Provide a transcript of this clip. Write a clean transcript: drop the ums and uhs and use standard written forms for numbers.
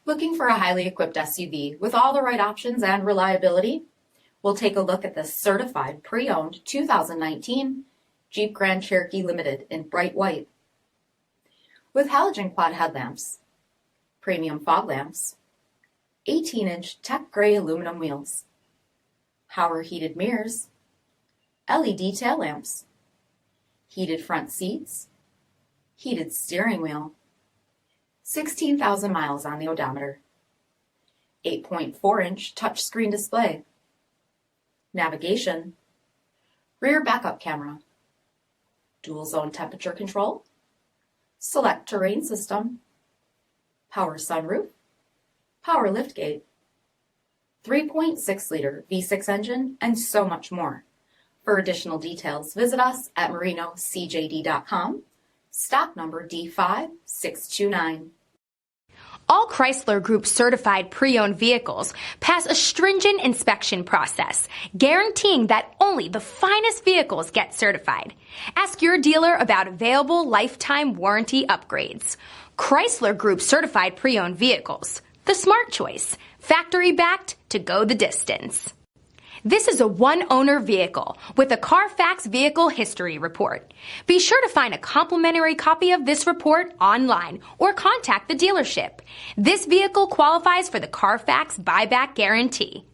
Looking for a highly equipped SUV with all the right options and reliability? We'll take a look at this certified pre-owned 2019 Jeep Grand Cherokee Limited in bright white. With halogen quad headlamps, premium fog lamps, 18-inch tech gray aluminum wheels, power heated mirrors, LED tail lamps, heated front seats, heated steering wheel, 16,000 miles on the odometer, 8.4-inch touchscreen display, navigation, rear backup camera, dual zone temperature control, SELEC-TERRAIN system, power sunroof, power liftgate, 3.6-liter V6 engine, and so much more. For additional details, visit us at marinocjd.com, stock number D5629. All Chrysler Group certified pre-owned vehicles pass a stringent inspection process, guaranteeing that only the finest vehicles get certified. Ask your dealer about available lifetime warranty upgrades. Chrysler Group certified pre-owned vehicles, the smart choice, factory backed to go the distance. This is a one-owner vehicle with a CARFAX vehicle history report. Be sure to find a complimentary copy of this report online or contact the dealership. This vehicle qualifies for the CARFAX buyback guarantee.